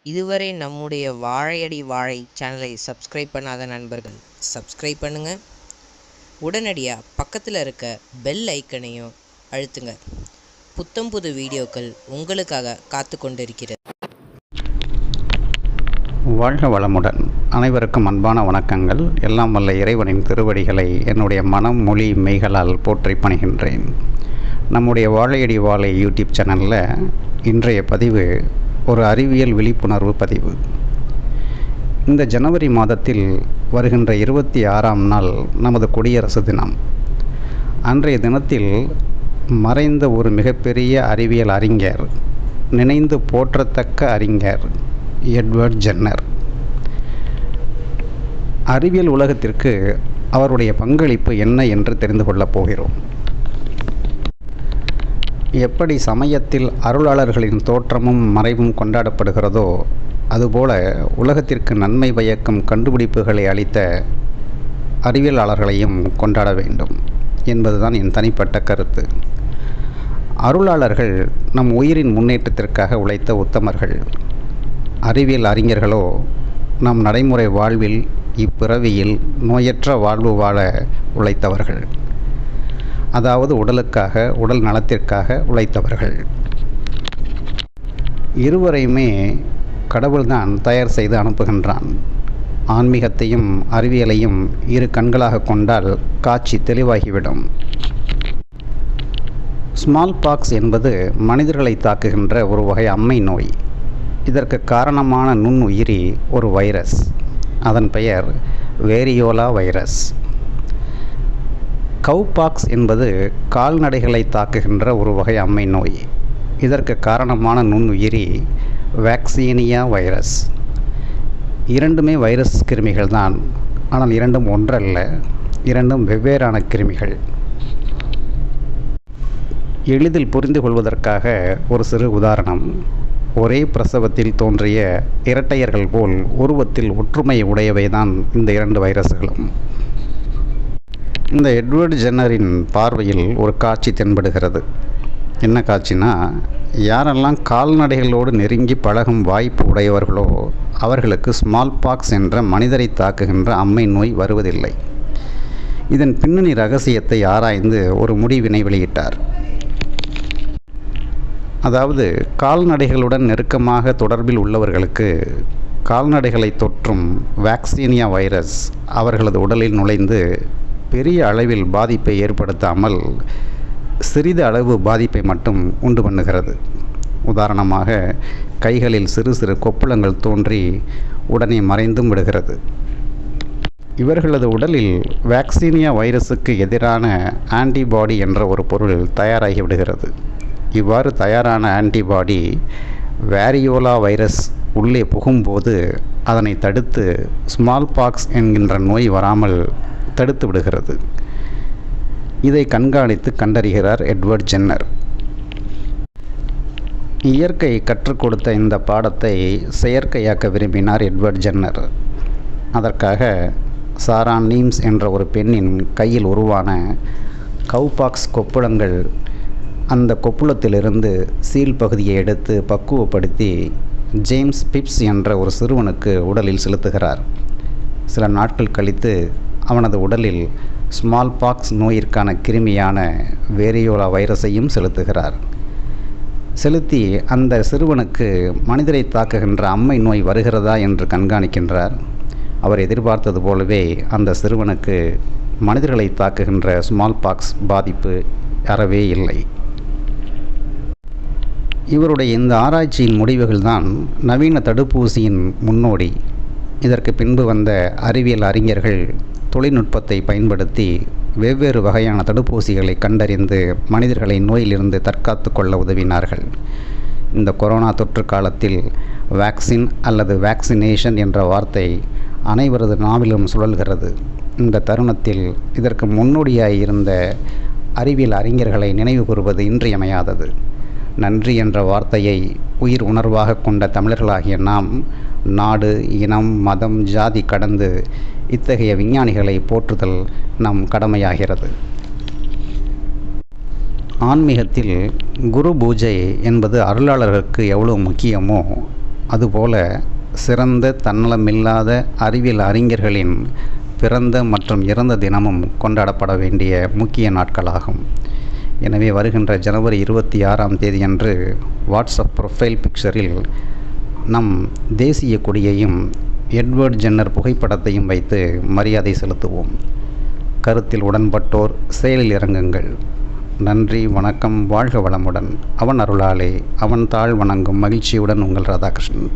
இதுவரை நம்முடைய வாழையடி வாழை சேனலை சப்ஸ்கிரைப் பண்ணாத நண்பர்கள் சப்ஸ்கிரைப் பண்ணுங்க. உடனடியாக பக்கத்தில் இருக்க பெல் ஐக்கனையும் அழுத்துங்க. புத்தம் புது வீடியோக்கள் உங்களுக்காக காத்து கொண்டிருக்கிறது. வாழ்க வளமுடன். அனைவருக்கும் அன்பான வணக்கங்கள். எல்லாம் வல்ல இறைவனின் திருவடிகளை என்னுடைய மனம் மொழி மெய்களால் போற்றி பணிகின்றேன். நம்முடைய வாழையடி வாழை யூடியூப் சேனலில் இன்றைய பதிவு ஒரு அறிவியல் விழிப்புணர்வு பதிவு. இந்த ஜனவரி மாதத்தில் வருகின்ற 26ஆம் நாள் நமது குடியரசு தினம். அன்றைய தினத்தில் மறைந்த ஒரு மிகப்பெரிய அறிவியல் அறிஞர், நினைந்து போற்றத்தக்க அறிஞர் எட்வர்ட் ஜென்னர். அறிவியல் உலகத்திற்கு அவருடைய பங்களிப்பு என்ன என்று தெரிந்து கொள்ளப் போகிறோம். எப்படி சமயத்தில் அருளாளர்களின் தோற்றமும் மறைவும் கொண்டாடப்படுகிறதோ அதுபோல உலகத்திற்கு நன்மை பயக்கும் கண்டுபிடிப்புகளை அளித்த அறிவியலாளர்களையும் கொண்டாட வேண்டும் என்பதுதான் என் தனிப்பட்ட கருத்து. அருளாளர்கள் நம் உயிரின் முன்னேற்றத்திற்காக உழைத்த உத்தமர்கள். அறிவியல் அறிஞர்களோ நம் நடைமுறை வாழ்வில் இப்பிறவியில் நோயற்ற வாழ்வு வாழ உழைத்தவர்கள். அதாவது உடலுக்காக, உடல் நலத்திற்காக உழைத்தவர்கள். இருவரையுமே கடவுள்தான் தயார் செய்து அனுப்புகின்றான். ஆன்மீகத்தையும் அறிவியலையும் இரு கண்களாக கொண்டால் காட்சி தெளிவாகிவிடும். ஸ்மால் பாக்ஸ் என்பது மனிதர்களை தாக்குகின்ற ஒரு வகை அம்மை நோய். இதற்கு காரணமான நுண்ணுயிரி ஒரு வைரஸ். அதன் பெயர் வேரியோலா வைரஸ். கவுபாக்ஸ் என்பது கால்நடைகளை தாக்குகின்ற ஒரு வகை அம்மை நோய். இதற்கு காரணமான நுண்ணுயிரி வேக்சீனியா வைரஸ். இரண்டுமே வைரஸ் கிருமிகள் தான். ஆனால் இரண்டும் ஒன்றல்ல, இரண்டும் வெவ்வேறான கிருமிகள். எளிதில் புரிந்து கொள்வதற்காக ஒரு சிறு உதாரணம். ஒரே பிரசவத்தில் தோன்றிய இரட்டையர்கள் போல் உருவத்தில் ஒற்றுமை உடையவைதான் இந்த இரண்டு வைரஸ்களும். இந்த எட்வர்ட் ஜென்னரின் பார்வையில் ஒரு காட்சி தென்படுகிறது. என்ன காட்சினா, யாரெல்லாம் கால்நடைகளோடு நெருங்கி பழகும் வாய்ப்பு உடையவர்களோ அவர்களுக்கு ஸ்மால் பாக்ஸ் என்ற மனிதரை தாக்குகின்ற அம்மை நோய் வருவதில்லை. இதன் பின்னணி ரகசியத்தை ஆராய்ந்து ஒரு முடிவினை வெளியிட்டார். அதாவது கால்நடைகளுடன் நெருக்கமாக தொடர்பில் உள்ளவர்களுக்கு கால்நடைகளை தொற்றும் வேக்சீனியா வைரஸ் அவர்களது உடலில் நுழைந்து பெரிய அளவில் பாதிப்பை ஏற்படுத்தாமல் சிறிது அளவு பாதிப்பை மட்டும் உண்டு பண்ணுகிறது. உதாரணமாக, கைகளில் சிறு சிறு கொப்புளங்கள் தோன்றி உடனே மறைந்தும் விடுகிறது. இவர்களது உடலில் வேக்சீனியா வைரஸுக்கு எதிரான ஆன்டிபாடி என்ற ஒரு பொருள் தயாராகி விடுகிறது. இவ்வாறு தயாரான ஆன்டிபாடி வேரியோலா வைரஸ் உள்ளே புகும்போது அதனை தடுத்து ஸ்மால் பாக்ஸ் என்கின்ற நோய் வராமல் தடுத்து விடுகிறது. இதை கண்காணித்து கண்டறிகிறார் எட்வர்ட் ஜென்னர். இயற்கை கற்றுக் கொடுத்த இந்த பாடத்தை செயற்கையாக்க விரும்பினார் எட்வர்ட் ஜென்னர். அதற்காக சாரா நீம்ஸ் என்ற ஒரு பெண்ணின் கையில் உருவான கவுபாக்ஸ் கொப்புளங்கள், அந்த கொப்புளத்திலிருந்து சீல் பகுதியை எடுத்து பக்குவப்படுத்தி ஜேம்ஸ் பிப்ஸ் என்ற ஒரு சிறுவனுக்கு உடலில் செலுத்துகிறார். சில நாட்கள் கழித்து அவனது உடலில் ஸ்மால் பாக்ஸ் நோயிற்கான கிருமியான வேரியோலா வைரஸையும் செலுத்துகிறார். செலுத்தி அந்த சிறுவனுக்கு மனிதரை தாக்குகின்ற அம்மை நோய் வருகிறதா என்று கண்காணிக்கின்றார். அவர் எதிர்பார்த்தது போலவே அந்த சிறுவனுக்கு மனிதர்களை தாக்குகின்ற ஸ்மால் பாக்ஸ் பாதிப்பு அறவே இல்லை. இவருடைய இந்த ஆராய்ச்சியின் முடிவுகள்தான் நவீன தடுப்பூசியின் முன்னோடி. இதற்கு பின்பு வந்த அறிவியல் அறிஞர்கள் தொழில்நுட்பத்தை பயன்படுத்தி வெவ்வேறு வகையான தடுப்பூசிகளை கண்டறிந்து மனிதர்களை நோயிலிருந்து தற்காத்து கொள்ள உதவினார்கள். இந்த கொரோனா தொற்று காலத்தில் வேக்சின் அல்லது வேக்சினேஷன் என்ற வார்த்தை அனைவரது நாவிலும் சுழல்கிறது. இந்த தருணத்தில் இதற்கு முன்னோடியாய் இருந்த அறிவியல் அறிஞர்களை நினைவு கூறுவது இன்றியமையாதது. நன்றி என்ற வார்த்தையை உயிர் உணர்வாக கொண்ட தமிழர்களாகிய நாம் நாடு, இனம், மதம், ஜாதி கடந்து இத்தகைய விஞ்ஞானிகளை போற்றுதல் நம் கடமையாகிறது. ஆன்மீகத்தில் குரு பூஜை என்பது அருளாளர்களுக்கு எவ்வளவு முக்கியமோ அதுபோல சிறந்த தன்னலமில்லாத அறிவியல் அறிஞர்களின் பிறந்த மற்றும் இறந்த தினமும் கொண்டாடப்பட வேண்டிய முக்கிய நாட்களாகும். எனவே வருகின்ற ஜனவரி 26ஆம் தேதியன்று வாட்ஸ்அப் ப்ரொஃபைல் பிக்சரில் நம் தேசிய கொடியையும் எட்வர்ட் ஜென்னர் புகைப்படத்தையும் வைத்து மரியாதை செலுத்துவோம். கருத்தில் உடன்பட்டோர் செயலில் இறங்குங்கள். நன்றி, வணக்கம், வாழ்க வளமுடன். அவன் அருளாலே அவன் தாழ் வணங்கும் மகிழ்ச்சியுடன் உங்கள் ராதாகிருஷ்ணன்.